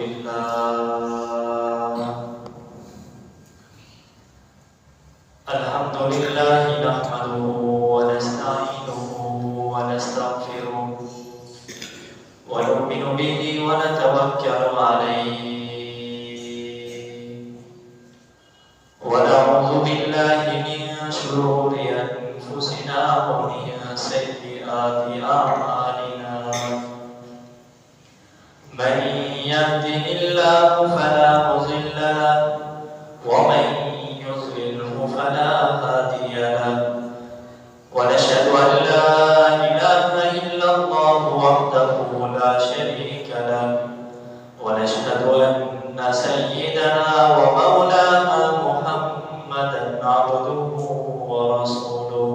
لله نحمده ونستعينه ونستغفره ونؤمن به ونتوكل عليه ونعوذ بالله من شرور أنفسنا ومن سيئات أعمالنا من يهده الله فلا مضل له ومن يضلله فلا هادي له ونشهد أن لا إله إلا الله وحده لا شريك له ونشهد أن سيدنا ومولانا محمدا عبده ورسوله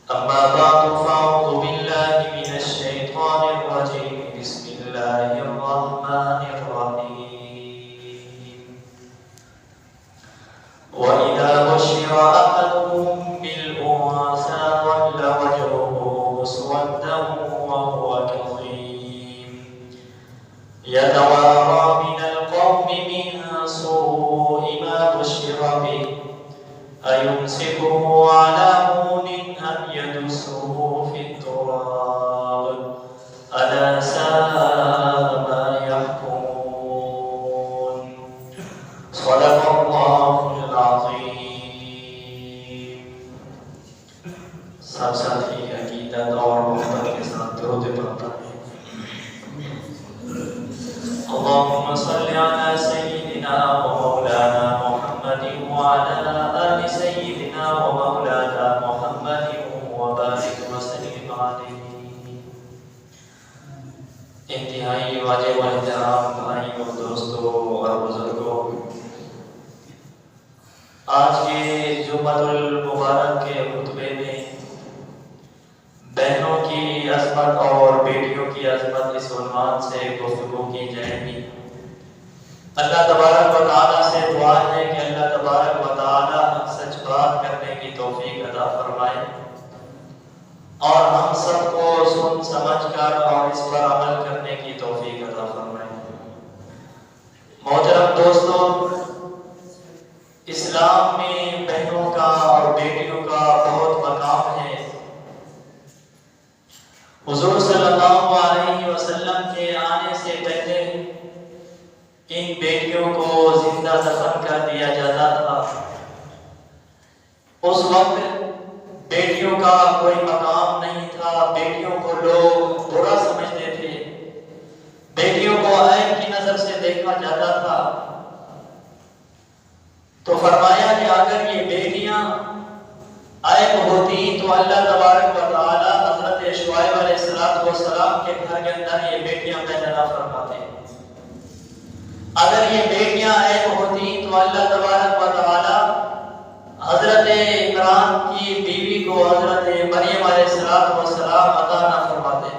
أما بعد فأعوذ بالله من الشيطان الرجيم بسم الله الرحمن الرحيم وإذا بشر أحدهم بالأنثى ظل وجهه مسودا وهو كظيم يتوارى من القوم من سوء ما بشر به أيمسكه على هون أم يدسه في التراب ألا ساء ما يحكمون صدق الله العظيم. سب ساتھی عقیدت اور محبت کے ساتھ درود پڑھتا ہے. اللهم صل على سيدنا ومولانا محمد وعلى آل سيدنا ومولانا محمد وبارك وسلم عليه. انتہائی واجب احترام بھائیوں دوستوں اور بزرگوں، آج کے جمعۃ المبارک کے خطبے میں بہنوں کی عظمت اور بیٹیوں کی عظمت اس عنوان سے گفتگو کی جائے گی. اللہ تبارک و تعالیٰ سے دعا ہے کہ اللہ تبارک و تعالیٰ سچ بات کرنے کی توفیق عطا فرمائے اور ہم سب کو سن سمجھ کر اور اس پر عمل کرنے کی توفیق عطا فرمائے. محترم دوستوں، اسلام میں بہنوں کا اور بیٹیوں کا بہت مقام ہے. حضور صلی اللہ علیہ وسلم کے آنے سے پہلے ان بیٹیوں کو زندہ دفن کر دیا جاتا تھا. اس وقت بیٹیوں کا کوئی مقام نہیں تھا. بیٹیوں کو لوگ برا سمجھتے تھے. بیٹیوں کو عیب کی نظر سے دیکھا جاتا تھا. تو فرمایا کہ اگر یہ بیٹیاں عیب ہوتی تو اللہ تبارک و تعالی حضرت شعیب علیہ السلام کے گھر کے اندر یہ بیٹیاں پیدا نہ فرماتے. اگر یہ بیٹیاں عیب ہوتی تو اللہ تبارک و تعالی حضرت عمران کی بیوی کو حضرت مریم علیہ السلام عطا نہ فرماتے.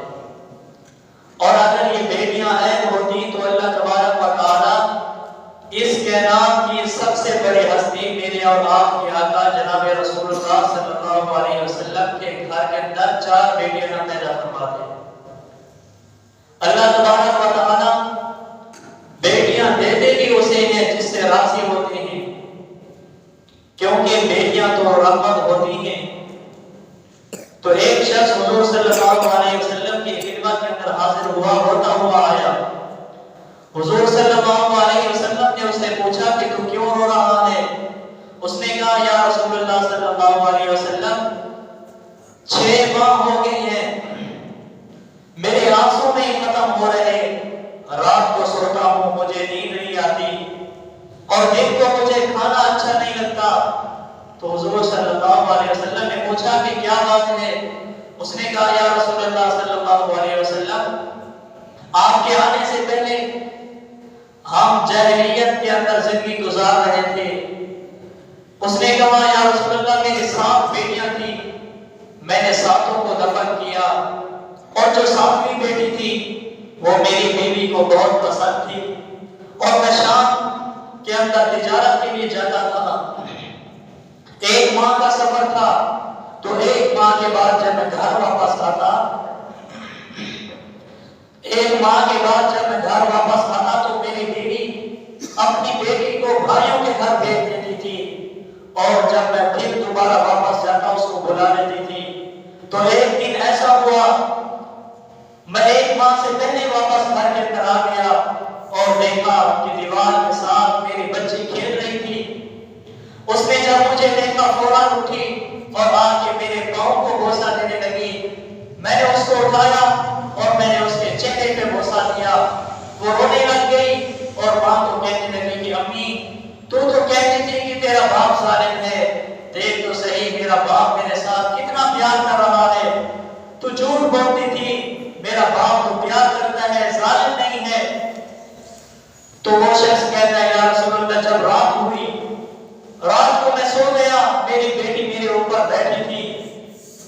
اور اگر یہ بیٹیاں عیب ہوتی تو اللہ تبارک و تعالی اس کائنات کی سب سے بڑی ہستی میرے اور آپ کے آقا جناب رسول اللہ صلی اللہ علیہ وسلم کے گھر کے اندر 4 بیٹیاں نہ پیدا فرماتے. اللہ تبارک و تعالی بیٹیاں دیتے بھی اسے ہیں جس سے راضی ہوتے ہیں، کیونکہ بیٹیاں تو رحمت ہوتی ہیں. تو ایک شخص حضور صلی اللہ علیہ وسلم کی خدمت کے اندر حاضر ہوا، روتا ہوا آیا. حضور صلی اللہ علیہ وسلم نے اس سے پوچھا کہ تو کیوں رو رہا ہے؟ اس نے کہا یا رسول اللہ صلی اللہ علیہ وسلم 6 ماہ ہو گئی ہیں، میرے آنسو نہیں ختم ہو رہے. رات کو سوتا ہوں مجھے نیند نہیں آتی اور دن کو مجھے کھانا اچھا نہیں لگتا. تو حضور صلی اللہ علیہ وسلم نے پوچھا کہ کیا بات ہے؟ اس نے کہا یا رسول اللہ صلی اللہ علیہ وسلم آپ کے آنے سے پہلے ہم جاہلیت کے اندر زندگی گزار رہے تھے. اس نے کہا یا رسول اللہ میری 7 بیٹیاں تھیں، میں نے 7 کو دفن کیا اور جو 7ویں بیٹی تھی وہ میری بیوی کو بہت پسند تھی اور میں شام کے اندر تجارت کے لیے جاتا تھا. 1 ماہ کا سفر تھا. تو 1 ماہ کے بعد جب میں گھر واپس آتا ایک ماہ کے بعد جب میں گھر واپس آتا تو میری بیوی اپنی بیٹی کو بھائیوں کے گھر بھیج دیتی تھی، اور جب میں پھر دوبارہ واپس جاتا اس کو بلا لیتی تھی۔ تو ایک دن ایسا ہوا، میں ایک ماہ سے پہلے واپس گھر کے اندر آ گیا اور دیکھا کہ دیوار کے ساتھ میری بچی کھیل رہی تھی۔ اس نے جب مجھے دیکھا فوراً اٹھی اور آ کے میرے پاؤں کو بوسہ دینے لگی۔ میں نے اس کو اٹھایا اور میں نے اس کے چہرے پہ بوسہ دیا۔ وہ رونے لگ گئی اور ماں کو کہنے لگی کہ امی تو کہتی تھی کہ تیرا باپ ظالم ہے، دیکھ تو صحیح میرا باپ میرے ساتھ کتنا پیار کر رہا ہے۔ تو جھوٹ بولتی تھی، میرا باپ تو پیار کرتا ہے، ظالم نہیں ہے۔ تو وہ شخص کہتا ہے یا رسول اللہ جب رات ہوئی، رات کو میں سو گیا، میری بیٹی میرے اوپر بیٹھی تھی،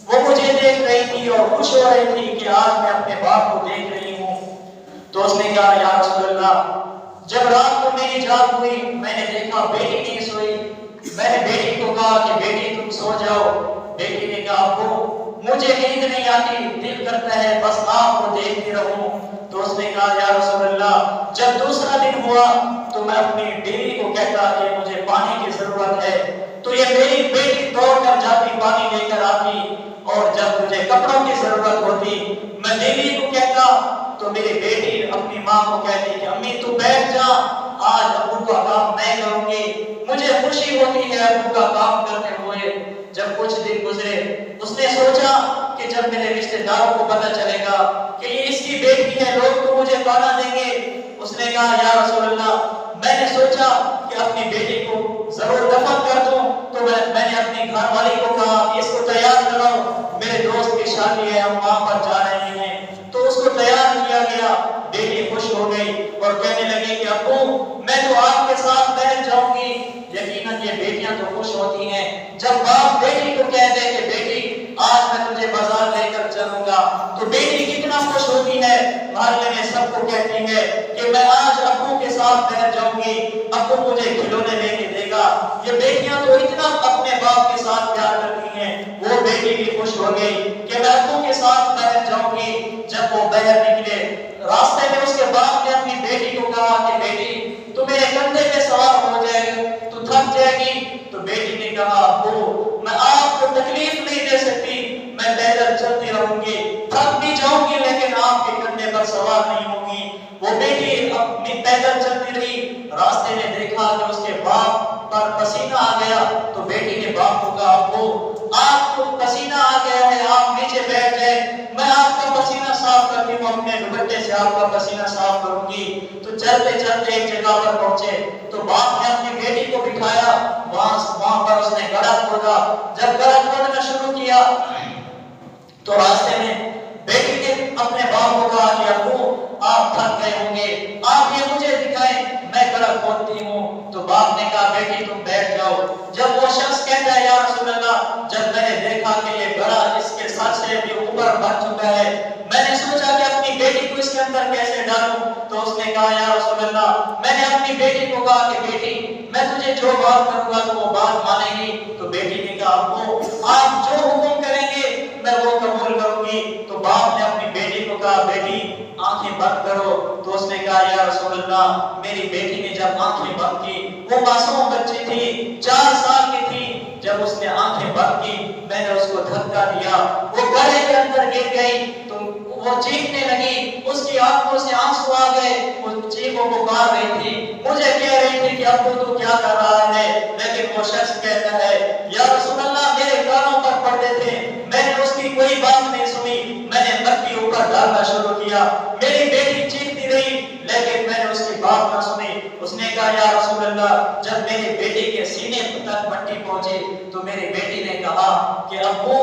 وہ مجھے دیکھ رہی تھی اور خوش ہو رہی تھی کہ آج میں اپنے باپ کو دیکھ رہی ہوں۔ تو اس نے کہا یا رسول اللہ جب رات کو میری جاگ ہوئی میں نے دیکھا بیٹی نہیں سوئی، میں نے بیٹی کو کہا کہ بیٹی تم سو جاؤ۔ بیٹی نے کہا ابو مجھے نیند نہیں آتی، دل کرتا ہے بس آپ کو دیکھتی رہوں۔ تو اس نے کہا یا رسول اللہ جب دوسرا دن ہوا تو میں اپنی بیوی کو کہتا کہ مجھے پانی کی ضرورت ہے، تو یہ میری بیٹی دوڑ کر جاتی پانی لے کر آتی، اور جب مجھے کپڑوں کی ضرورت ہوتی میں بیوی کو کہتا تو میری بیٹی اپنی ماں کو کہتی کہ امی تو بیٹھ جا، آج ابو کا کام میں کروں گی۔ مجھے خوشی ہوتی ہے ابو کا کام کرتے ہوئے۔ جب کچھ دن گزرے اس نے سوچا کہ جب میرے رشتہ داروں کو پتہ چلے گا کہ یہ اس کی بیٹی ہے لوگ تو مجھے گانا دیں گے۔ اس نے کہا یا رسول اللہ میں نے سوچا کہ اپنی بیٹی کو ضرور دفن کر دوں، تو میں نے اپنی گھر والی کو کہا کہ اس کو تیار کراؤ، میرے دوست کی شادی ہے ہم وہاں پر جا رہے ہیں۔ تو اس کو تیار کیا گیا، بیٹی خوش ہو گئی اور کہنے لگی کہ ابو میں تو آپ کے ساتھ بیٹھ جاؤں گی۔ یقیناً یہ بیٹیاں تو خوش ہوتی ہیں جب باپ بیٹی کو کہتے کہ بیٹی آج میں تجھے بازار لے کر چلوں گا، تو بیٹی کتنا خوش ہوتی ہے، محلے میں سب کو کہتی ہے کہ میں آج ابو کے ساتھ بیٹھ جاؤں گی، ابو مجھے کھلونے لے کے دے گا۔ یہ بیٹیاں تو اتنا اپنے باپ کے ساتھ پیار کرتی ہیں، وہ بیٹی بھی خوش ہو گئی کہ میں ابو کے ساتھ بیٹھ جاؤں گی۔ جب وہ باہر نکلے راستے میں اس کے باپ نے اپنی بیٹی کو کہا کہ بیٹی تو میرے کندھے پہ سوار ہو جائے گی، تو تھک جائے گی۔ تو بیٹی نے کہا ابو میں آپ کو تکلیف نہیں دے سکتی، میں پیدل چلتی رہوں گی، تھک بھی جاؤں گی لیکن آپ کے کندھے پر سوار نہیں ہوں گی۔ وہ بیٹی اپنی پیدل چلتی رہی، راستے میں دیکھا کہ اس کے باپ پر پسینہ آ گیا، تو بیٹی نے باپ کو کہا ابو آپ کو پسینہ آ گیا ہے، آپ نیچے بیٹھ جائیں، میں آپ کا پسینہ صاف کرتی ہوں، اپنے دوپٹے سے آپ کا پسینہ صاف کروں گی۔ تو چلتے چلتے ایک جگہ پر پہنچے تو باپ نے اپنی بیٹی کو بٹھایا، وہاں پر اس نے گڑھا کھودا۔ جب گڑھا کھودنا شروع کیا تو راستے میں بیٹی نے اپنے باپ کو کہا کہ ابو آپ تھک گئے ہوں گے، آپ یہ مجھے دکھائیں میں گڑھا کھودتی ہوں۔ تو باپ نے کہا بیٹی تم بیٹھ جاؤ۔ جب وہ شخص کہتا ہے یا رسول اللہ جب میں نے دیکھا کہ یہ گڑھا اس کے سر سے بھی اوپر بڑھ چکا ہے، میں نے سوچا کہ اپنی بیٹی کو اس کے اندر کیسے ڈالوں۔ تو اس نے کہا یا رسول اللہ میں نے اپنی بیٹی کو کہا کہ بیٹی میں تجھے جو بات کروں گا تو وہ بات مانے گی۔ تو بیٹی نے کہا ابو آپ جو حکم کریں گے میں وہ قبول کروں گی۔ تو باپ نے اپنی بیٹی کو کہا بیٹی آنکھیں بند کرو۔ تو اس نے کہا یا رسول اللہ میری بیٹی نے جب آنکھیں بند کی، وہ معصوم بچی تھی 4 سال کی تھی، جب اس نے آنکھیں بند کی میں نے اس کو دھکا دیا، وہ گڑھے کے اندر گر گئی، تو وہ چیخنے لگی، اس کی آنکھوں سے آنسو آ گئے، وہ چیخوں پکار رہی تھی، مجھے کہہ رہی تھی کہ ابو تو کیا کر رہا ہے، لیکن وہ شخص کہتا ہے یا رسول اللہ میرے کانوں پر پڑتے تھے، میں نے اس کی کوئی بات نہیں سنی، میں نے مٹی اوپر ڈالنا شروع کیا، میری بیٹی چیختی رہی لیکن میں نے اس کی بات نہ سنی۔ اس نے کہا یا رسول اللہ جب میری بیٹی کے سینے تک مٹی پہنچی تو میری بیٹی نے کہا کہ ابو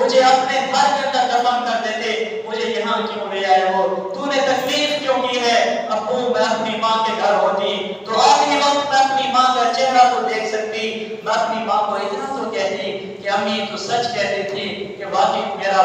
مجھے اپنے گھر کے اندر دفن کر دیتے، مجھے یہاں کیوں لے آئے ہو، تو نے تکلیف کیوں کی ہے، ابو میں اپنی ماں کے گھر ہوتی تو آخری وقت میں اپنی ماں کا چہرہ تو دیکھ سکتی، میں اپنی ماں کو اتنا تو کہتی کہ امی تو سچ کہتی تھی کہ واقعی میرا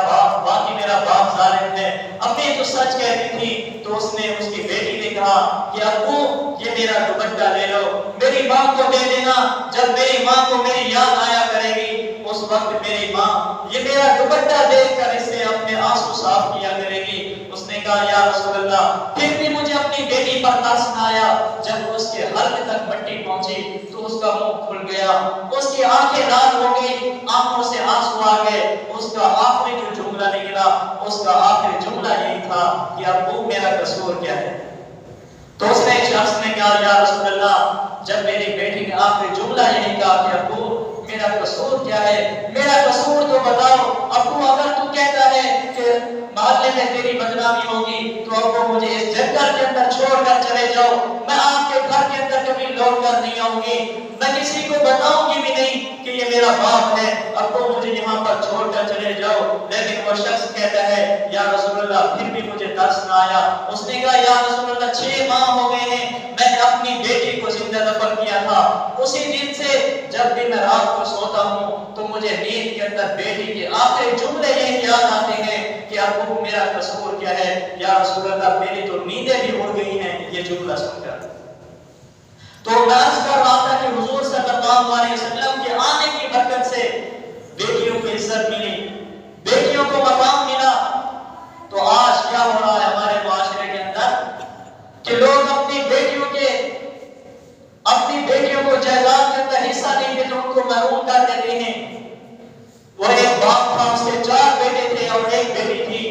باپ ظالم ہے، امی تو سچ کہتی تھی۔ تو اس نے اس کی بیٹی نے کہا کہ ابو یہ میرا دوپٹہ لے لو، میری ماں کو دے دینا، جب میری ماں کو میری یاد آیا کرے گی اس وقت میری ماں یہ میرا دوپٹہ دیکھ کر اس سے اپنے آنسو صاف کیا کرے گی۔ اس نے نے کہا یا رسول اللہ پھر بھی مجھے اپنی بیٹی پر ترس نہ آیا. جب اس کے حلق تک مٹی پہنچی تو اس کا منہ کھل گیا, اس کی آنکھیں لال ہو گئی, آنکھوں سے آنسو آ گئے. اس کا آخری جو جملہ نکلا, اس کا آخری جملہ یہی تھا کہ ابو میرا قصور کیا ہے. تو اس نے شخص نے کہا یا رسول اللہ جب میری بیٹی نے آخری جملہ یہی کہا کہ ابو میرا قصور کیا ہے, میرا قصور تو بتاؤ. ابو اگر تو کہتا ہے کہ محلے میں تیری بدنامی ہوگی تو ابو مجھے اس جنگل کے اندر چھوڑ کر چلے جاؤ, میں آپ کے گھر کے اندر کبھی لوٹ کر نہیں آؤں گی, میں کسی کو بتاؤں گی بھی نہیں کہ یہ میرا باپ ہے, ابو مجھے یہاں پر چھوڑ کر چلے جاؤ. لیکن وہ شخص کہتا ہے یا رسول اللہ پھر بھی مجھے ترس نہ آیا. اس نے کہا یا رسول اللہ 6 ماہ ہو گئے ہیں میں نے اپنی بیٹی کو زندہ دفن کیا تھا, اسی دن سے جب بھی میں رات کو سوتا ہوں تو مجھے نیند کے اندر بیٹی کے آخری جملے یہی یاد آتے ہیں کہ ابو میرا قصور کیا ہے. یا رسول اللہ میری تو نیندیں بھی اڑ گئی ہیں یہ جملہ سن کر. تو میں عرض کر رہا تھا کہ حضور صلی اللہ علیہ وسلم کے آنے کی برکت سے بیٹیوں کو عزت ملی, بیٹیوں کو مقام ملا. تو آج کیا ہو رہا ہے ہمارے معاشرے کے اندر کہ لوگ اپنی بیٹیوں کو جائیداد کے اندر حصہ نہیں دیتے, ان کو محروم کر دیتے ہیں. وہ ایک باپ تھا, اس کے 4 بیٹے تھے اور ایک بیٹی تھی,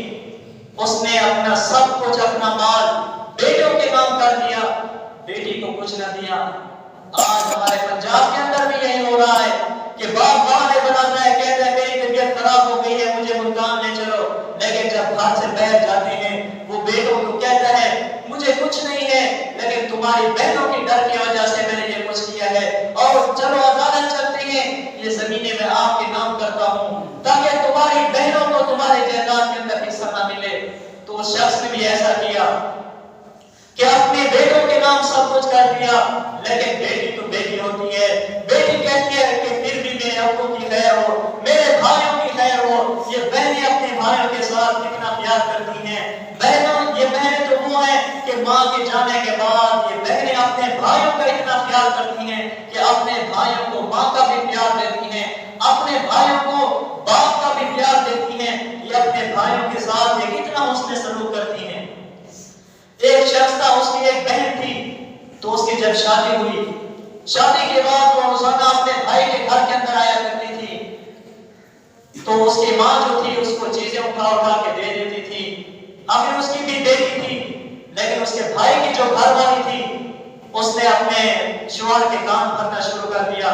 اس نے اپنا سب کچھ اپنا مال بیٹوں کے نام کر دیا, بیٹی کو کچھ نہ دیا. آج ہمارے پنجاب کے اندر بھی یہی ہو رہا ہے کہ باپ بہانے بناتا ہے, کہتا ہے میری طبیعت خراب ہو گئی ہے مجھے ملتان لے چلو, لیکن جب گھر سے باہر جاتے ہیں وہ بیٹوں کو کہتا ہے مجھے کچھ نہیں ہے لیکن تمہاری بہنوں کی ڈر کی وجہ سے میں نے یہ کچھ کیا ہے, اور چلو عدالت چلتے ہیں, یہ زمینیں میں آپ کے نام کرتا ہوں تاکہ تمہاری بہنوں کو تمہارے جائیداد کے اندر حصہ نہ ملے. تو اس شخص نے بھی ایسا کیا کہ اپنے بیٹوں کے نام سب کچھ کر دیا, لیکن بیٹی تو بیٹی ہوتی ہے. بیٹی کہتی ہے کہ پھر بھی میرے ابو کی خیر ہو, میرے بھائیوں کی خیر ہو. یہ بہنیں اپنے بھائیوں کے ساتھ کتنا پیار کرتی ہیں. یہ بہنیں تو وہ ہیں کہ ماں کے جانے کے بعد یہ بہنیں اپنے بھائیوں کا اتنا پیار کرتی ہیں کہ اپنے بھائیوں کو ماں کا بھی پیار دیتی ہیں, اپنے بھائیوں کو باپ کا بھی پیار دیتی ہیں. یہ اپنے بھائیوں کے ساتھ یہ کتنا حسن سلوک کرتی ہیں. ایک شخص تھا, اس کی ایک بہن تھی, تو اس کی جب شادی ہوئی, شادی کے بعد وہ روزانہ اپنے بھائی کے گھر کے اندر آیا کرتی تھی. تو اس کی ماں جو تھی اس کو چیزیں اٹھا کے دے دیتی تھی. آخر اس کی بھی بیٹی تھی, لیکن اس کے بھائی کی جو گھر والی تھی اس نے اپنے شوہر کے کان بھرنا شروع کر دیا.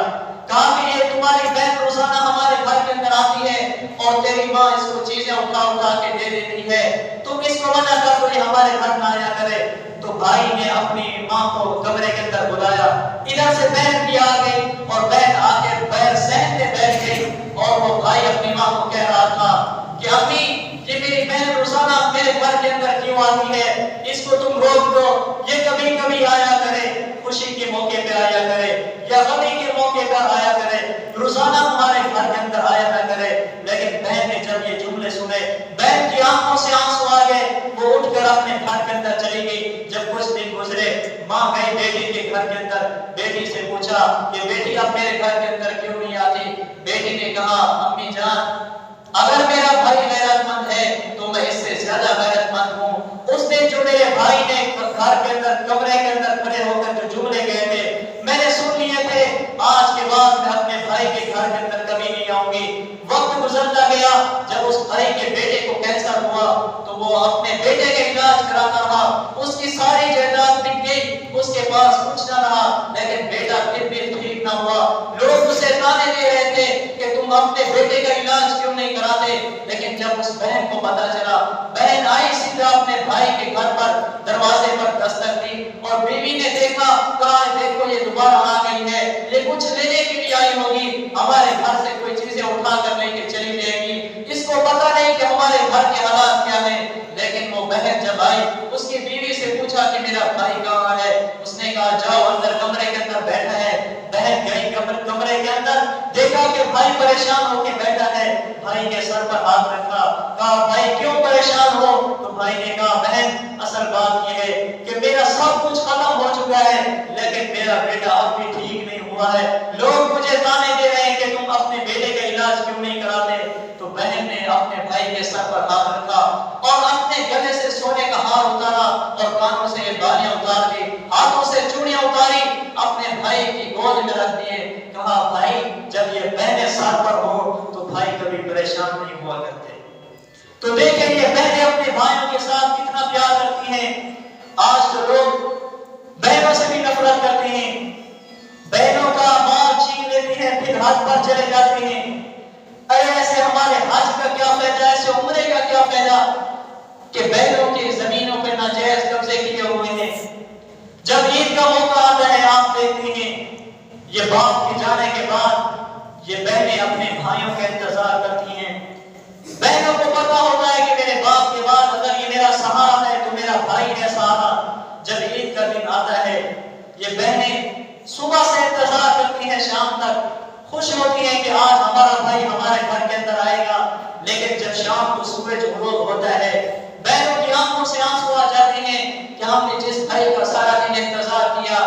کہا کہ یہ تمہاری بہن روزانہ ہمارے گھر کے اندر آتی ہے اور تیری ماں اس کو چیزیں اٹھا کے دے دیتی ہے, تم اس کو منع کر دو یہ ہمارے گھر نہ آیا کرے. تو بھائی نے اپنی ماں کو کمرے کے اندر بلایا, ادھر سے بہن بھی آ گئی اور بہن آ کے پیر صحن پہ بیٹھ گئی, اور وہ بھائی اپنی ماں کو کہہ رہا تھا کہ امی یہ میری بہن روزانہ میرے گھر کے اندر کیوں آتی ہے, اس کو تم روک دو, یہ کبھی کبھی آیا کرے, خوشی کے موقع پہ آیا کرے یا غمی کے موقع پر آیا کرے, روزانہ ہمارے گھر کے اندر آیا نہ کرے. لیکن بہن نے جب یہ جملے سنے, بہن کی آنکھوں سے آنسو آ گئے, وہ اٹھ کر اپنے گھر کے اندر چلی گئی. جب کچھ دن گزرے, ماں گئی بیٹی کے گھر کے اندر, بیٹی سے پوچھا کہ بیٹی اب میرے گھر کے اندر کیوں نہیں آتی. بیٹی نے کہا امی جان اگر میرا بھائی غیرت مند ہے تو میں اس سے زیادہ غیرت مند ہوں. اس دن جو میرے بھائی نے گھر کے اندر کمرے کے اندر کھڑے ہو کر جو جملے کہے تھے میں نے سن لیے تھے, آج کے بعد میں اپنے بھائی کے گھر کے اندر کبھی نہیں آؤں گی. وقت گزرتا گیا, جب اس بھائی کے بیٹے کو کینسر ہوا تو وہ اپنے بیٹے کا علاج کراتا رہا, اس کی ساری جائیداد بک گئی, اس کے پاس کچھ نہ رہا, لیکن بیٹا پھر بھی ٹھیک نہ ہوا. لوگ اسے تانے دے رہے تھے کہ تم اپنے بیٹے کا علاج کیوں نہیں کراتے. لیکن جب اس بہن کو پتا چلا, بہن آئی سیدھا اپنے بھائی کے گھر پر دروازے پر دستک دی, اور بیوی نے دیکھا, کہا دیکھو یہ دوبارہ آ گئی ہے, یہ کچھ لینے کے لیے آئی ہوگی, ہمارے گھر سے کوئی چیزیں اٹھا کر لے کے چلی جائے گی, اس کو پتا نہیں کہ ہمارے گھر کے حالات کیا ہیں. لیکن وہ بہن جب آئی, اس کی بیوی سے پوچھا کہ میرا بھائی کہاں ہے. اس نے کہا جاؤ اندر کمرے کے اندر بیٹھا ہے. بہن گئی کمرے کے اندر, دیکھا کہ بھائی پریشان ہو کے بیٹھا ہے. بھائی کے سر پر ہاتھ رکھا, کہا بھائی کیوں پریشان ہو. تو بھائی نے کہا بہن اصل بات یہ ہے کہ میرا سب کچھ ختم ہو چکا ہے, لیکن میرا بیٹا اب بھی ٹھیک نہیں ہوا ہے. لوگ مجھے تانے دے رہے ہیں کہ تم اپنے بیٹے کا علاج کیوں نہیں کراتے. تو بہن نے اپنے بھائی کے سر پر ہاتھ رکھا اور اپنے گلے سے سونے گود میں رکھ دیے. کہا بھائی جب یہ بہنیں ساتھ پر ہو تو بھائی کبھی پریشان نہیں ہوا کرتے. تو دیکھیں یہ بہنیں اپنے بھائیوں کے ساتھ کتنا پیار کرتی ہیں. آج تو لوگ بہنوں سے بھی نفرت کرتے ہیں, بہنوں کا مال چھین لیتے ہیں, پھر حج پر چلے جاتے ہیں. ارے ایسے ہمارے حج کا کیا فائدہ, ایسے عمرے کا کیا فائدہ کہ بہنوں کی زمینوں پہ ناجائز قبضے کیے ہوئے ہیں. جب عید کا موقع آتا ہے آپ دیکھتے ہیں یہ باپ کے جانے کے بعد یہ بہنیں اپنے بھائیوں کا انتظار کرتی ہیں. بہنوں کو پتا ہوتا ہے کہ میرے باپ کے بعد اگر یہ میرا سہارا ہے تو میرا بھائی ہے سہارا. جب عید کا دن آتا ہے یہ بہنیں صبح سے انتظار کرتی ہیں شام تک, خوش ہوتی ہیں کہ آج ہمارا بھائی ہمارے گھر کے اندر آئے گا. لیکن جب شام کو سورج غروب ہوتا ہے بہنوں کی آنکھوں سے آنسو آ جاتے ہیں کہ ہم نے جس بھائی کا سارا دن انتظار کیا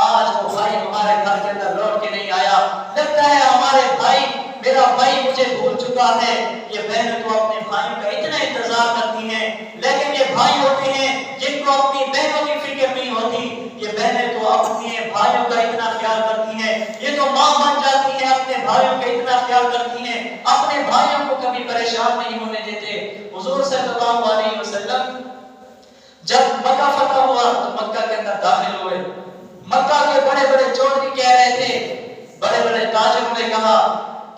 آج وہ بھائی ہمارے گھر کے اندر لوٹ کے نہیں آیا. لگتا ہے ہمارے بھائی, میرا بھائی مجھے بھول چکا ہے. یہ بہنیں تو اپنے بھائیوں کا اتنا انتظار کرتی ہیں, لیکن یہ بھائی ہوتے ہیں جن کو اپنی بہنوں کی فکر نہیں ہوتی. یہ بہنیں تو اپنے بھائیوں کا اتنا خیال کرتی ہیں, یہ تو ماں بن جاتی ہیں, اپنے بھائیوں کا اتنا خیال کرتی ہیں, اپنے بھائیوں کو کبھی پریشان نہیں ہونے دیتے. حضور صلی اللہ علیہ وسلم جب مکہ فتح ہوا تو مکہ کے اندر داخل ہوئے. مکہ کے بڑے بڑے چودھری کہہ رہے تھے, بڑے بڑے تاجروں نے کہا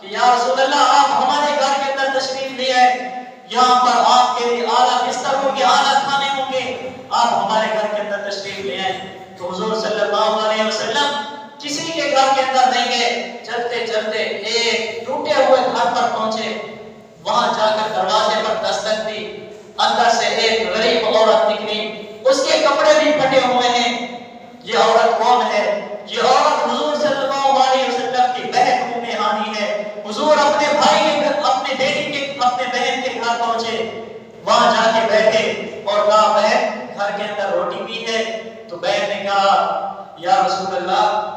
کہ یا رسول اللہ آپ ہمارے گھر کے اندر تشریف لے آئے, یہاں پر آپ کے لیے اعلیٰ بستر ہوں گے, اعلیٰ کھانے ہوں گے, آپ ہمارے گھر کے اندر تشریف لے آئے. تو حضور صلی اللہ علیہ وسلم کسی کے گھر کے اندر نہیں گئے, چلتے چلتے ایک ٹوٹے ہوئے گھر پر پہنچے. وہاں جا کر دروازے پر دستک دی, اندر سے ایک غریب عورت نکلی, اس کے کپڑے بھی پھٹے ہوئے ہیں. یہ عورت کون ہے؟ یہ عورت حضور صلی اللہ علیہ وسلم کی بہن ام ہانی ہے. حضور اپنے بھائی کے گھر, اپنے بیٹی کے, اپنے بہن کے گھر پہنچے, وہاں جا کے بیٹھے اور کہا بہن گھر کے اندر روٹی بھی ہے؟ تو بہن نے کہا یا رسول اللہ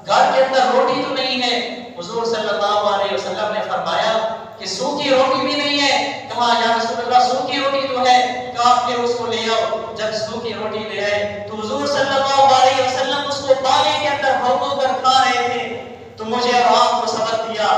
گھر کے اندر روٹی تو نہیں ہے. حضور صلی اللہ علیہ وسلم نے فرمایا کہ سوکھی روٹی بھی نہیں ہے. کہا یا رسول اللہ سوکھی روٹی تو ہے. کہا پھر اس کو لے آؤ. جب سوکھی روٹی لے آئے تو حضور صلی اللہ علیہ وسلم اس کو پانی کے اندر بھگو کر کھا رہے تھے. تو مجھے اور آپ کو سبق دیا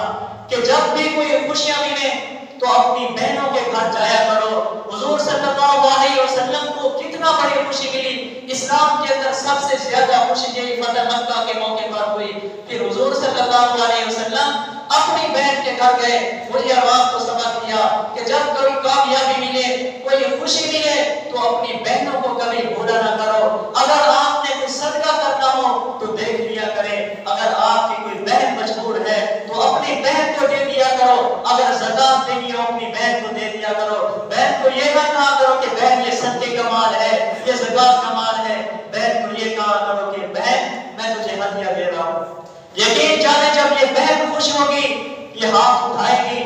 کہ جب بھی کوئی خوشیاں ملیں تو اپنی بہنوں کے گھر جایا کرو. حضور صلی اللہ علیہ وسلم کو کتنا بڑی خوشی ملی. اسلام کے اندر سب سے زیادہ خوشی یہ فتح مکہ کے موقع پر ہوئی. پھر حضور صلی اللہ علیہ وسلم اپنی بہن کے گھر گئے. مجھے اور آپ کو سبق دیا کہ جب کوئی کامیابی ملے, کوئی خوشی ملے تو اپنی بہنوں کو کبھی بھولا نہ کرو. اگر آپ نے کوئی صدقہ کرنا ہو تو دیکھ لیا کرے. اگر آپ کی کوئی بہن مجبور ہے تو اپنی بہن کو دے دیا کرو. اگر زکات دینی ہو اپنی بہن کو دے دیا کرو. بہن کو یہ نہ کہا کرو کہ بہن یہ صدقے کا مال ہے, یہ زکات کا مال ہے. بہن کو یہ کہا کرو کہ بہن میں تجھے ہدیہ دے رہا ہوں. یقین جانے جب یہ بہن خوش ہوگی یہ ہاتھ اٹھائے گی,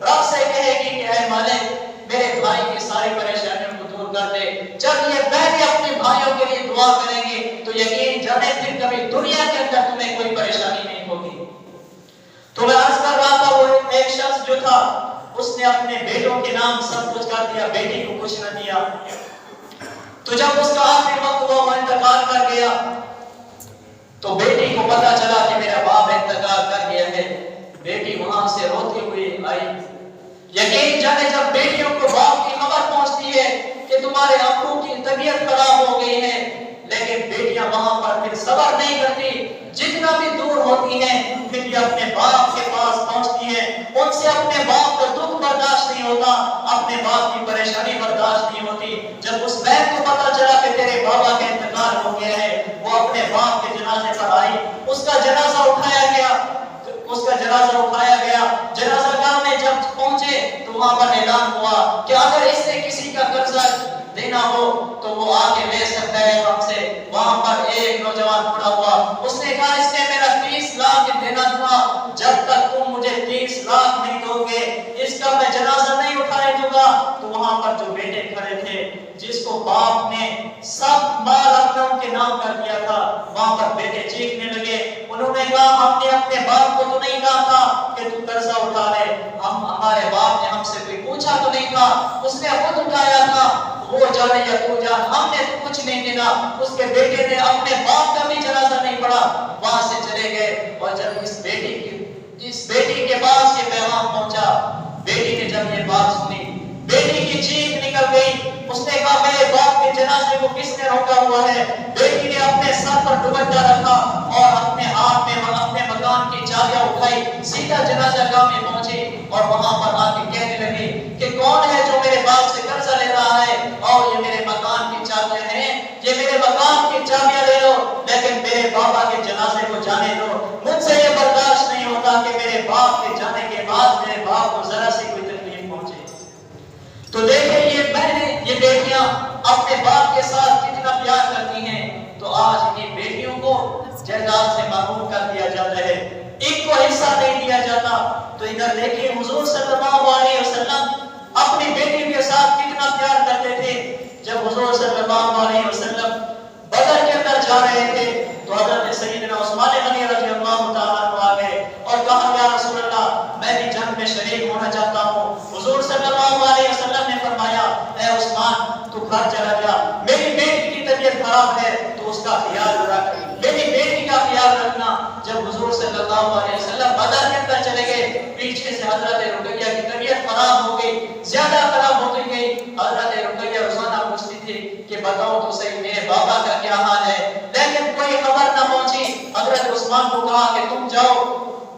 رب سے کہے گی کہ اے مالک میرے بھائی کی ساری پریشانیوں کو دور کر دے. جب یہ بہنیں اپنے بھائیوں کے لیے دعا کریں گی تو یقین جانے پھر کبھی دنیا کے اندر تمہیں کوئی پریشانی نہیں ہوگی. تو میں عرض کر رہا تھا وہ ایک شخص جو تھا اس نے اپنے بیٹوں کے نام سب کچھ کر دیا, بیٹی کو کچھ نہ دیا. تو جب اس کا آخری وقت ہوا وہ انتقال کر گیا تو بیٹی کو پتا چلا کہ میرا باپ انتقال کر گیا ہے. بیٹی وہاں سے روتی ہوئی آئی. یقین جانے جب بیٹیوں کو باپ کی خبر پہنچتی ہے کہ تمہارے ابو کی طبیعت خراب ہو گئی ہے, لیکن بیٹیاں وہاں پر پھر صبر نہیں کرتی. جتنا بھی دور ہوتی ہیں پھر یہ اپنے باپ کے پاس پہنچتی ہیں. ان سے اپنے باپ کا دکھ برداشت نہیں ہوتا, اپنے باپ کی پریشانی برداشت نہیں ہوتی. جب اس بہن کو پتا چلا کہ تیرے بابا کا انتقال ہو گیا ہے وہ اپنے باپ کے جنازے پر آئی. اس کا جنازہ اٹھایا گیا, اس کا جنازہ اٹھایا گیا. جنازہ گاہ میں جب پہنچے تو وہاں پر اعلان ہوا کہ اگر اس نے کسی کا قرضہ دینا ہو تو وہ آ کے لے سکتا ہے ہم سے. وہاں پر ایک نوجوان کھڑا ہوا, اس نے کہا اس نے میرا 30 لاکھ دینا تھا, جب تک تم مجھے 30 لاکھ نہیں دو گے اس کا میں جنازہ نہیں اٹھانے دوں گا. تو وہاں پر جو بیٹے کھڑے تھے جس کو باپ نے سب مال اپنا ان کے نام کر دیا تھا, وہاں پر بیٹے چیخنے لگے. انہوں نے کہا ہم نے اپنے باپ کو تو نہیں کہا تھا کہ تو قرضہ اٹھا لے, ہمارے باپ نے ہم سے کوئی پوچھا تو نہیں تھا, اس نے خود اٹھایا تھا. وہ جانے یا تو جان، ہم نے تو کچھ نہیں دینا۔ اس کے بیٹے نے اپنے باپ کا بھی جنازہ نہیں پڑھا، وہاں سے چلے گئے۔ اور جب اس بیٹی کے پاس یہ پیغام پہنچا، بیٹی نے جب یہ بات سنی، بیٹی کی چیخ نکل گئی۔ اس نے کہا میرے باپ کے جنازے کو کس نے روکا ہوا ہے؟ بیٹی نے اپنے سر پر دوپٹہ رکھا اور اپنے ہاتھ میں اپنے مکان کی چابیاں اٹھائی، سیدھا جنازہ گاہ میں پہنچی اور وہاں پر آ کے کہنے لگی کہ کون ہے جو میرے باپ سے قرضہ لے رہا ہے؟ اور یہ میرے مکان کی چابیاں ہیں، یہ میرے مکان کی چابیاں لے لو، لیکن میرے بابا کے جنازے کو جانے دو۔ مجھ سے یہ برداشت نہیں ہوتا کہ میرے باپ کے جانے کے بعد میرے باپ کو ذرا سی کوئی تکلیف پہنچے۔ تو دیکھیں یہ بہنیں، یہ بیٹیاں اپنے باپ کے ساتھ کتنا پیار کرتی ہیں، تو آج انہیں بیٹیوں کو جائیداد سے محروم کر دیا جاتا ہے، ایک کو حصہ نہیں دیا جاتا۔ تو ادھر دیکھیں حضور صلی اللہ علیہ وسلم اپنی بیٹی کے ساتھ کتنا پیار کرتے تھے۔ جب حضور صلی اللہ علیہ وسلم بدر کے اندر جا رہے تھے تو حضرت سیدنا عثمان غنی رضی اللہ تعالیٰ عنہ آ گئے اور کہا یا رسول اللہ میں بھی جنگ میں شریک ہونا چاہتا ہوں۔ حضور صلی اللہ علیہ وسلم نے فرمایا اے عثمان تو گھر چلا جا، میری بیٹی کی طبیعت خراب ہے تو اس کا خیال رکھ، میری بیٹی کا خیال رکھنا۔ جب حضور صلی اللہ علیہ وسلم بدر کے اندر چلے گئے، پیچھے سے حضرت رقیہ کی طبیعت خراب ہو گئی، زیادہ خراب ہوتی گئی۔ حضرت رقیہ روزانہ پوچھتی تھی کہ بتاؤ تو صحیح میرے بابا کا کیا حال ہے، لیکن کوئی خبر نہ پہنچی۔ حضرت عثمان کو کہا کہ تم جاؤ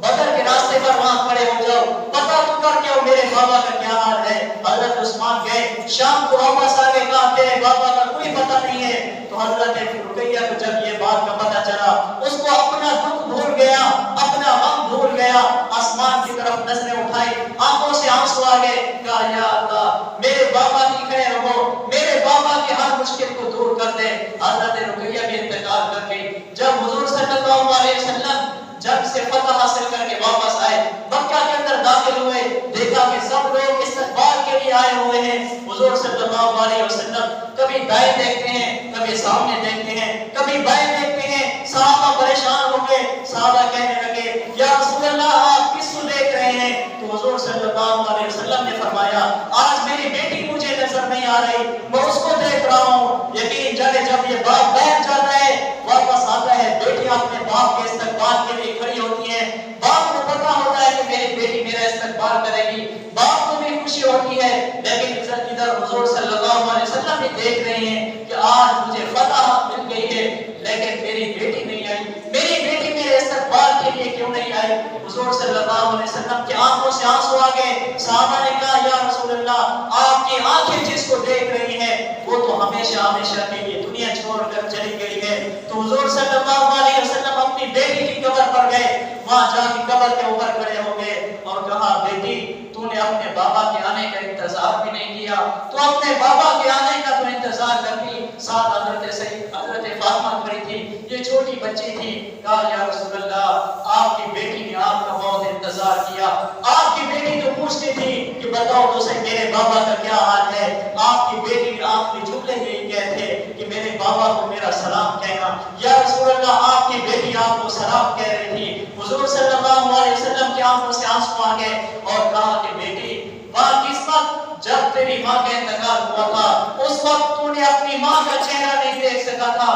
بدر کے راستے پر وہاں کھڑے ہو جاؤ، پتہ تو کر کے میرے بابا کا کیا حال ہے۔ حضرت عثمان گئے، شام کو واپس آ کے کہا تیرے بابا کا کوئی پتہ نہیں ہے۔ تو حضرت رقیہ کو جب یہ بات کا پتہ چلا، اس کو اپنا دکھ بھول گیا، اپنا غم بھول گیا، آسمان کی طرف نظریں اٹھائی، آنکھوں سے آنسو آ گئے، کہا یا اللہ میرے بابا کی خیر ہو، میرے بابا کی ہر مشکل کو دور کر دے۔ حضرت رقیہ بھی انتقال کر گئی۔ جب حضور صلی اللہ علیہ وسلم جنگ سے فتح حاصل کر کے واپس آئے، مکہ کے اندر داخل ہوئے، دیکھا کہ سب لوگ استقبال کے لیے آئے ہوئے ہیں۔ حضور صلی اللہ علیہ وسلم کبھی دائیں دیکھتے ہیں، کبھی سامنے دیکھتے ہیں، کبھی بائیں دیکھتے ہیں۔ صحابہ پریشان ہو گئے، صحابہ کہنے لگے یا رسول اللہ آپ کس کو دیکھ رہے ہیں؟ تو حضور صلی اللہ علیہ وسلم نے فرمایا آج میری بیٹی مجھے نظر نہیں آ رہی، میں اس کو دیکھ رہا ہوں۔ یقین جانے جب یہ باپ بیٹھ جاتا ہے، واپس آتا ہے، بیٹی اپنے باپ کے استقبال کے لیے کھڑی ہوتی ہے، باپ کو پتا ہوتا ہے کہ میری بیٹی میرا استقبال کرے گی، باپ کو بھی خوشی ہوتی ہے۔ لیکن ادھر حضور صلی اللہ علیہ وسلم بھی دیکھ رہے ہیں کہ آج مجھے فتح مل گئی ہے، لیکن میری بیٹی نہیں آئی، میری بیٹی میرے استقبال کے لیے کیوں نہیں آئی؟ حضور صلی اللہ علیہ وسلم کی آنکھوں سے آنسو آ گئے۔ صحابہ نے کہا یا رسول اللہ آپ کی آنکھیں جس کو دیکھ رہی ہیں وہ تو ہمیشہ ہمیشہ کے لیے دنیا چھوڑ کر چلی گئی ہے۔ تو حضور صلی اللہ علیہ وسلم اپنی بیٹی کی قبر پر گئے، وہاں جا کے قبر کے اوپر کھڑے ہو گئے اور کہا بیٹی تو نے اپنے بابا کے آنے کا انتظار بھی نہیں کیا، تو اپنے بابا کے آنے کا تو انتظار کرتی۔ ساتھ حضرت فاطمہ کھڑی تھی، یہ چھوٹی بچی تھی۔ کہا یا رسول اللہ آپ کی بیٹی نے آپ کا بہت انتظار کیا، آپ کی بیٹی تو پوچھتی تھی کہ بتاؤ تو صحیح میرے بابا کا کیا حال ہے۔ آپ کی بیٹی نے آخری جملے یہی کہتے کہ میرے بابا کو میرا سلام کہنا۔ یا رسول اللہ آپ کی بیٹی آپ کو سلام کہہ رہی تھی۔ حضور صلی اللہ علیہ وسلم کی آنکھوں سے آنسو آ گئے اور کہا کہ بیٹی کس وقت جب تیری ماں کا انتقال ہوا تھا اس وقت تو نے اپنی ماں کا چہرہ نہیں دیکھ سکا تھا،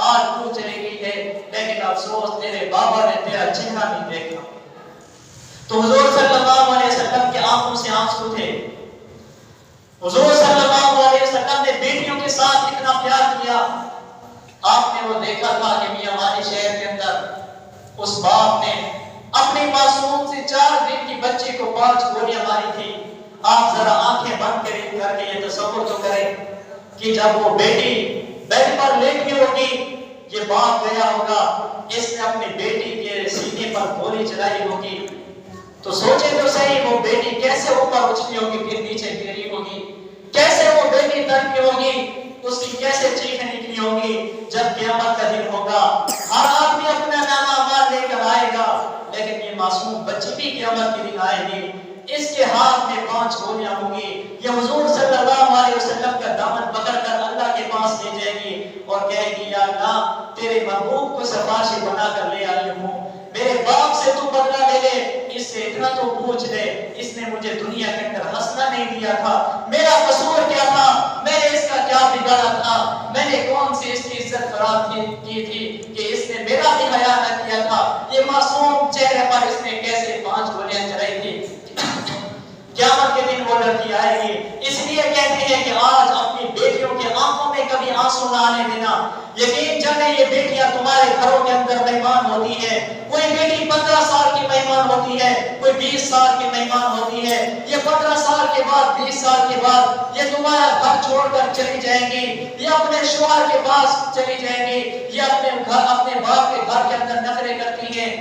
آج تو چلی گئی ہے لیکن افسوس تیرے بابا نے تیرا چہرہ نہیں دیکھا۔ تو حضور صلی اللہ علیہ وسلم کی آنکھوں سے آنسو تھے۔ حضور صلی اللہ علیہ وسلم نے بیٹیوں کے ساتھ کتنا پیار کیا۔ آپ نے وہ دیکھا تھا کہ میاں والی شہر کے اندر اس باپ نے اپنی معصوم سے 4 دن کی بچی کو 5 گولیاں ماری تھی۔ آپ ذرا آنکھیں بند کر کے یہ تصور تو کریں کہ جب وہ بیٹی بیڈ پر لیٹی ہوگی، یہ باپ گیا ہوگا، اس نے اپنی بیٹی کے سینے پر گولی چلائی ہوگی، تو سوچے تو صحیح وہ بیٹی کیسے اوپر اچھلی ہوگی پھر نیچے گری ہوگی، کیسے وہ بیٹی تڑپی ہوگی، اس کی کیسے چیخیں نکلی ہوگی۔ جب قیامت کا دن ہوگا ہر آدمی اپنا نامہ اعمال لے کر آئے گا، لیکن یہ معصوم بچی بھی قیامت کے دن آئے گی، اس کے ہاتھ میں 5 گولیاں ہوں گی، یہ حضور صلی اللہ علیہ وسلم کا دامن پکڑ کر اللہ کے پاس لے جائے گی اور کہے گی یا اللہ تیرے محبوب کو سفارشی بنا کر لے آئی ہوں، میرے باپ سے تو بدلہ لے لے، اس سے اتنا تو پوچھ لے، اس نے مجھے دنیا کے اندر ہنسنا نہیں دیا تھا، میرا قصور کیا تھا، میں نے اس کا کیا بگاڑا تھا، میں نے کون سی اس کی عزت خراب کی تھی کہ اس نے میرا بھی حیا نہ کیا تھا، یہ معصوم چہرے پر اس نے کیسے 5 گولیاں چلائی تھی۔ قیامت کے دن وہ لڑکی آئے گی، اس لیے کہتے ہیں کہ آج اپنی بیٹیوں کے آنکھوں میں کبھی آنسو نہ آنے دینا۔ یقین جانے یہ بیٹیاں تمہارے گھروں کے اندر مہمان ہوتی ہیں، کوئی بیٹی 15 سال کی مہمان ہوتی ہے، کوئی 20 سال کی مہمان ہوتی ہے، یہ 15 سال کے بعد 20 سال کے بعد یہ تمہارا گھر چھوڑ کر چلی جائیں گی، یہ اپنے شوہر کے پاس چلی جائیں گی، یہ اپنے باپ کے گھر کے اندر نخرے کرتی ہیں۔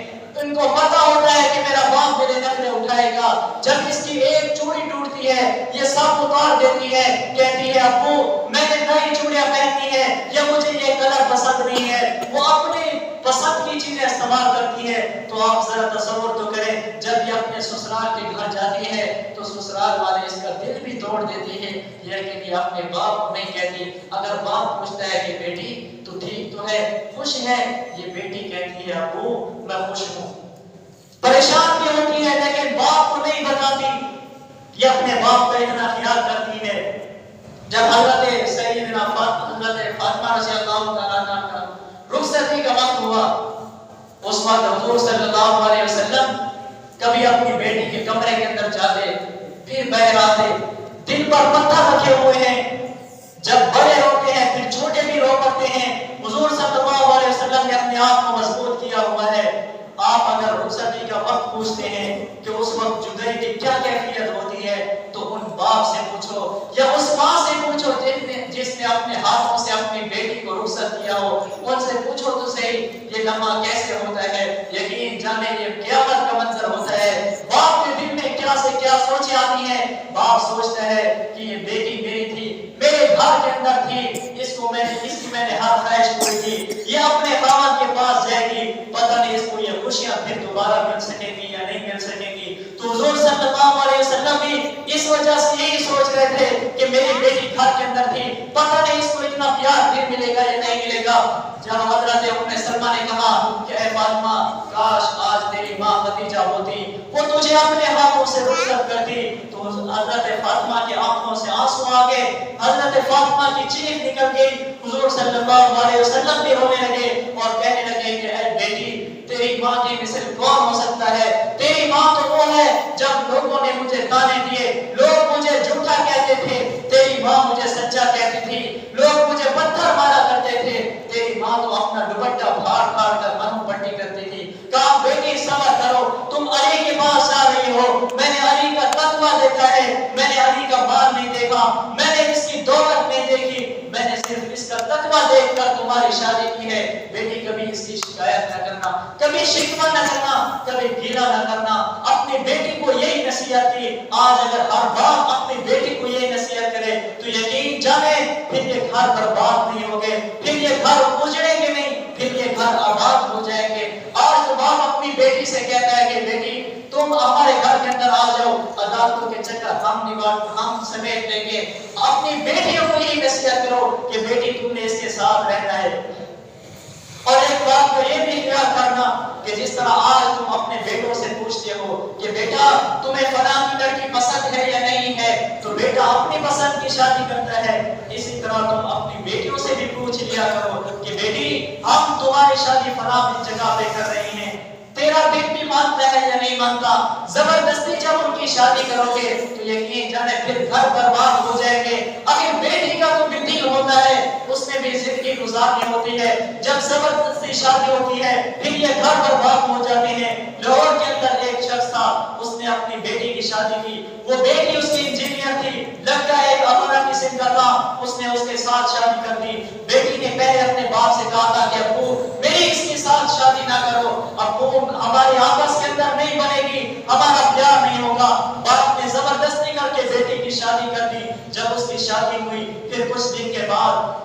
ان کو پتا ہوتا ہے کہ میرا باپ میرے نخرے اٹھائے گا، جب اس کی ایک چوڑی ٹوٹتی ہے یہ سب اتار دیتی ہے، کہتی ہے ابو میں نے نئی چوڑیاں پہنی ہے، یا مجھے یہ کلر پسند نہیں ہے، وہ اپنی پسند کی چیزیں استعمال کرتی ہے۔ تو آپ ذرا تصور تو کریں جب یہ اپنے سسرال کے گھر جاتی ہے تو سسرال والے اس کا دل بھی توڑ دیتے ہیں، لیکن یہ اپنے باپ کو نہیں کہتی۔ اگر باپ پوچھتا ہے کہ بیٹی تو ٹھیک تو ہے، خوش ہے، یہ بیٹی کہتی ہے ابو میں خوش ہوں۔ پریشان بھی ہوتی ہے لیکن باپ کو نہیں بتاتی، یہ اپنے باپ کا اتنا خیال کرتی ہے۔ جب حضرت سیدنا حضرت فاطمہ رضی اللہ تعالیٰ عنہ کا رخصتی کا وقت ہوا، اس وقت حضور صلی اللہ علیہ وسلم کبھی اپنی بیٹی کے کمرے کے اندر جاتے، پھر باہر آتے، دل پر پتھر رکھے ہوئے ہیں، جب بڑے روتے ہیں پھر چھوٹے بھی رو پڑتے ہیں۔ حضور صلی اللہ علیہ وسلم نے اپنے آپ کو مضبوط کیا ہوا ہے۔ آپ اگر رخصتی کا وقت پوچھتے ہیں کہ اس وقت جدائی کی کیا کیفیت ہوتی ہے تو ان باپ سے پوچھو یا اس ماں سے پوچھو جس نے اپنے ہاتھوں سے اپنی بیٹی کو رخصت کیا ہو، ان سے پوچھو تو صحیح یہ لمحہ کیسے ہوتا ہے۔ یقین جانے یہ قیامت کا منظر ہوتا ہے۔ باپ کے دل میں کیا سے کیا سوچیں آتی ہیں، باپ سوچتا ہے کہ یہ بیٹی میری تھی، میرے گھر کے اندر تھی، اس کی میں نے ہر خواہش پوری کی، یہ اپنے خاوند کے پاس جائے گی، پتہ نہیں اس کو یہ خوشیاں پھر دوبارہ مل سکیں گی یا نہیں مل سکیں گی۔ تو حضور صلی اللہ علیہ وسلم بھی اس وجہ سے یہی سوچ رہے تھے کہ میری بیٹی گھر کے اندر تھی، پتہ نہیں اس کو اتنا پیار پھر ملے گا یا نہیں ملے گا۔ جب حضرت ام سلمہ نے کہا کہ اے فاطمہ کاش آج تیری ماں خدیجہ ہوتی، وہ تجھے اپنے ہاتھوں سے رخصت کرتی، تو حضرت فاطمہ کی آنکھوں سے آنسو آ گئے، حضرت فاطمہ کی چیخ نکل گئی، حضور صلی اللہ علیہ وسلم بھی رونے لگے اور کہنے لگے کہ اے بیٹی تیری ماں کی مثل کون ہو سکتا ہے، تیری ماں تو وہ ہے جب لوگوں نے مجھے تانے دیے، لوگ مجھے جھوٹا کہتے تھے، تیری ماں مجھے سچا کہتی تھی، لوگ مجھے پتھر مارا کرتے تھے، تیری ماں تو اپنا دوپٹہ پھاڑ پھاڑ کر منہ پٹی کرتی تھی۔ کہا بیٹی صبر کرو، تم علی کے پاس جا رہی ہو، میں نے علی کا تقویٰ دیکھا ہے، میں نے علی کا مال نہیں دیکھا، میں نے اس کی دولت نہیں دیکھی، میں نے صرف اس کا تقویٰ دیکھ کر تمہاری شادی کی ہے۔ بیٹی کبھی اس کی شکایت نہ کرنا، کبھی شکوہ نہ کرنا، کبھی گیلا نہ کرنا، اپنی بیٹی کو یہی نصیحت کی۔ آج اگر ہر باپ اپنی بیٹی کو یہی نصیحت کرے تو یقین جانے پھر یہ گھر برباد نہیں ہوگے، پھر یہ گھر اجڑیں گے نہیں، پھر یہ گھر آباد ہو جائیں گے۔ آج تو باپ اپنی بیٹی سے کہتا ہے کہ بیٹی تم ہمارے گھر کے اندر آ جاؤ، عدالتوں کے چکر ہم سمیٹ لیں گے۔ اپنی بیٹیوں کو یہی نصیحت کرو کہ بیٹی تم نے اس کے ساتھ رہنا ہے۔ اور ایک بات کو یہ بھی خیال کرنا کہ جس طرح آج تم اپنے بیٹوں سے پوچھتے ہو کہ بیٹا تمہیں فلاں کی لڑکی پسند ہے یا نہیں ہے، تو بیٹا اپنی پسند کی شادی کرتا ہے، اسی طرح تم اپنی بیٹیوں سے بھی پوچھ لیا کرو کہ بیٹی ہم تمہاری شادی فلاں جگہ پہ کر رہے ہیں، تیرا دل بھی مانتا ہے یا نہیں مانتا۔ زبردستی جب ان کی شادی کرو گے تو یقین جانے پھر گھر برباد ہو جائیں گے۔ اگر بیٹی کا تو بھی دل ہوتا ہے، اس نے بھی زندگی گزارنی ہوتی ہے، جب زبردستی شادی ہوتی ہے پھر یہ گھر برباد ہو جاتے ہیں۔ لاہور کے اندر ایک شخص تھا، اس نے اپنی بیٹی کی شادی کی، وہ بیٹی اس کی انجینئر تھی، لڑکا ایک افرا قسم کا تھا، اس نے اس کے ساتھ شادی کر دی۔ بیٹی نے پہلے اپنے باپ سے کہا تھا کہ ابو میری اس کے ساتھ شادی نہ کرو، ابو ہمارے آپس کے اندر نہیں بنے گی، ہمارا پیار نہیں ہوگا۔ باپ نے زبردستی کر کے بیٹی کی شادی کر دی۔ جب اس کی شادی ہوئی پھر کچھ دن کے بعد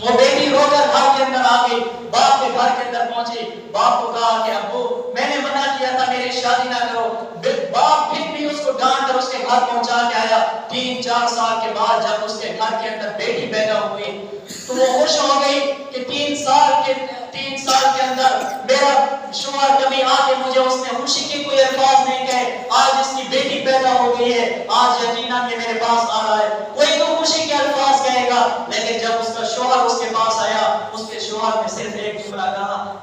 وہ بیٹی رو کر گھر کے اندر آ گئی، باپ کے گھر کے اندر پہنچی، باپ کو کہا کہ ابو میں نے منع کیا تھا میری شادی نہ کرو۔ باپ پھر بھی اس کو ڈانٹ کر اس کے گھر پہنچا کے آیا۔ 3-4 سال کے بعد جب اس کے گھر کے اندر بیٹی پیدا ہوئی تو وہ خوش ہو گئی کہ 3 سال کے اندر میرا شوہر کبھی آ کے مجھے اس نے خوشی کے کوئی الفاظ نہیں کہے، آج اس کی بیٹی پیدا ہو گئی ہے، آج یقیناً یہ میرے پاس آ رہا ہے، کوئی تو خوشی کے الفاظ کہے لیکن جب اس کا شوہر اس کے پاس آیا، اس کے شوہر نے صرف ایک جملہ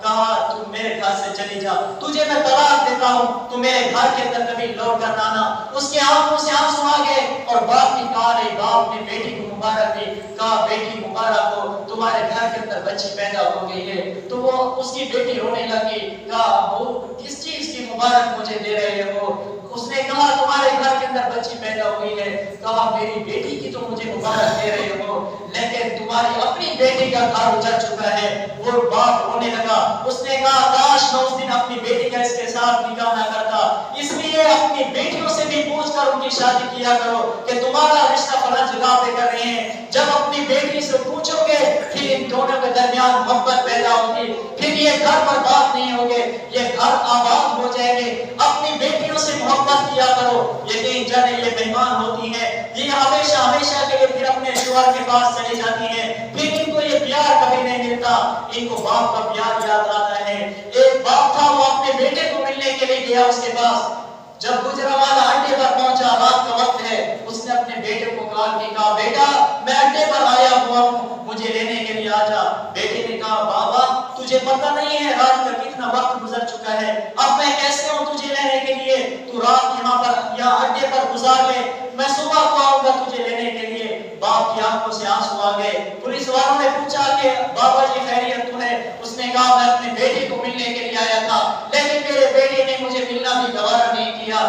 کہا تم میرے گھر سے چلی جا، تجھے میں طلاق دیتا ہوں، تو میرے گھر کے اندر کبھی لوٹ کر آنا۔ اس کے آنکھوں سے آنسو آ گئے اور باپ نے کہا، باپ نے بیٹی کو مبارک دی، کہا بیٹی مبارک ہو، تمہارے گھر کے اندر بچی پیدا ہو گئی ہے۔ تو وہ اس کی بیٹی رونے لگی، کہا ابو کس چیز کی مبارک مجھے دے رہے ہو؟ اس نے کہا تمہارے گھر کے اندر بچی پیدا ہوئی ہے۔ کہا میری بیٹی کی تو مجھے مبارک دے رہے ہو، لیکن تمہاری اپنی بیٹی کا گھر اجڑ چکا ہے۔ وہ باپ رونے لگا، اس نے کہا کاش میں اس دن اپنی بیٹی کا اس کے ساتھ نکاح نہ کرتا، اس لیے اپنی بیٹیوں سے بھی پوچھ کر ان کی شادی کیا کرو کہ تمہارا رشتہ فلاں جگہ پہ کر رہے ہیں۔ جب اپنی بیٹی سے پوچھو گے پھر ان دونوں کے درمیان محبت پیدا ہوگی، پھر یہ گھر برباد نہیں ہوگے، یہ گھر آباد ہو جائیں گے۔ اپنی بیٹیوں سے محبت کیا کرو۔ یقین جانے یہ مہمان ہوتی ہیں، یہ ہمیشہ ہمیشہ کے لیے پھر اپنے شوہر کے پاس چلی جاتی ہیں، پھر ان کو یہ پیار کبھی نہیں ملتا، ان کو باپ کا پیار یاد آتا ہے۔ ایک باپ تھا، وہ اپنے بیٹے کو ملنے کے لیے گیا اس کے پاس، جب گجرانوالہ اڈے پر پہنچا، رات کا وقت ہے، اس نے اپنے بیٹے کو کال کی، کہا بیٹا میں اڈے پر آیا ہوا ہوں، مجھے لینے کے لیے آ جا۔ بیٹے نے کہا بابا تجھے پتہ نہیں ہے رات کا کتنا وقت گزر چکا ہے، اب میں کیسے ہوں تجھے لینے کے لیے؟ تو رات یہاں پر یا اڈے پر گزار لے، میں صبح کو آؤں گا تجھے لینے کے لیے۔ باپ کی آنکھوں سے آنسو آ گئے۔ پولیس والوں نے پوچھا کہ بابا جی خیریت تو ہے؟ اس نے کہا میں اپنے بیٹے کو ملنے کے لیے آیا تھا، لیکن میرے بیٹے نے مجھے ملنا بھی گوارا نہیں کیا۔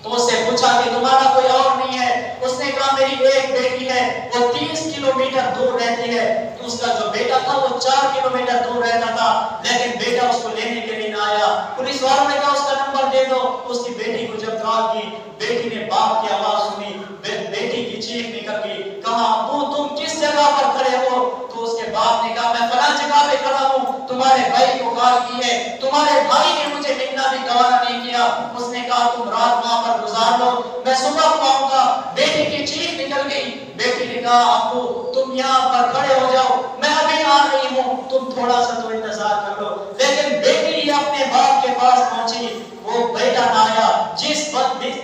تو اس سے پوچھا کہ تمہارا کوئی اور نہیں ہے؟ اس نے کہا میری ایک بیٹی ہے، وہ 30 کلومیٹر دور رہتی ہے۔ اس کا جو بیٹا تھا وہ 4 کلومیٹر دور رہتا تھا، لیکن بیٹا اس کو لینے کے لیے نہ آیا۔ پولیس والوں نے کہا اس کا نمبر دے دو۔ اس کی بیٹی کو جب کال کی، بیٹی نے باپ کی آواز سنی، بیٹی کی چیخ نکل گئی، کہا ابو تم کس جگہ پر کھڑے ہو؟ تو اس کے باپ نے کہا میں فلاں جگہ پہ کھڑا ہوں، تمہارے بھائی کو کال کی ہے، تمہارے بھائی نے مجھے ملنا بھی گوارا نہیں کیا۔ اس نے کہا تم رات وہاں پر گزار لو، میں صبح کو آؤں گا۔ بیٹی کی چیخ نکل گئی، بیٹی نے کہا ابو تم یہاں پر کھڑے ہو جاؤ، میں ابھی آ رہی ہوں، تم تھوڑا سا تو انتظار کر لو۔ لیکن بیٹی اپنے باپ کے پاس پہنچی، وہ بیٹا نہ آیا۔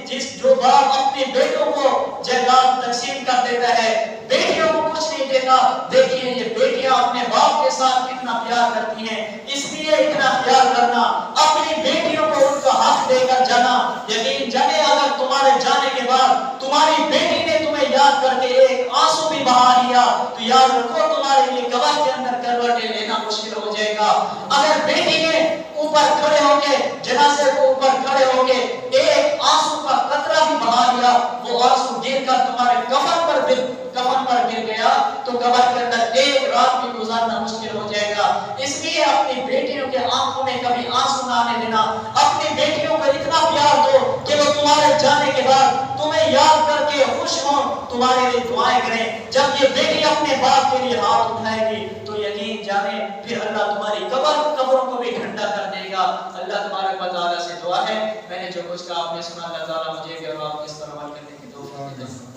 جس جو باپ اپنے بیٹوں کو جائیداد تقسیم کر دیتا ہے، بیٹیوں کو کچھ نہیں دیتا، دیکھیے یہ بیٹیاں اپنے باپ کے ساتھ کتنا پیار کرتی ہیں۔ اس لیے اتنا پیار کرنا، اپنی بیٹیوں کو ان کا حق دے کر جانا۔ یقین جانے اگر تمہارے جانے کے بعد تمہاری بیٹی نے تمہیں یاد کر کے ایک آنسو بھی بہا لیا تو یاد رکھو تمہارے لیے قبر کے اندر کروٹیں لینا مشکل ہو جائے گا۔ اگر بیٹی نے اوپر کھڑے ہو کے جنازے کو اوپر کھڑے ہو کے ایک آنسو کا قطرہ بھی بہا لیا، وہ آنسو گر کر تمہارے کفن پر گر گیا تو قبر کے اندر ایک رات بھی گزارنا مشکل ہو جائے گا۔ اس لیے اپنی بیٹیوں کے آنکھوں میں کبھی آنسو نہ آنے دینا، اپنی بیٹیوں کو اتنا پیار دو کہ وہ تمہارے جانے کے بعد تمہیں یاد کر کے خوش ہوں، تمہارے لیے دعائیں کریں۔ جب یہ بیٹی اپنے باپ کے لیے ہاتھ اٹھائے گی تو یقین جانے پھر اللہ تمہاری قبروں کو بھی ٹھنڈا کر دے گا۔ اللہ تبارک و تعالیٰ سے دعا ہے، میں نے جو کچھ کہا آپ نے سنا، اللہ تعالیٰ مجھے بھی اور آپ کو اس پر عمل کرنے کی توفیق دے۔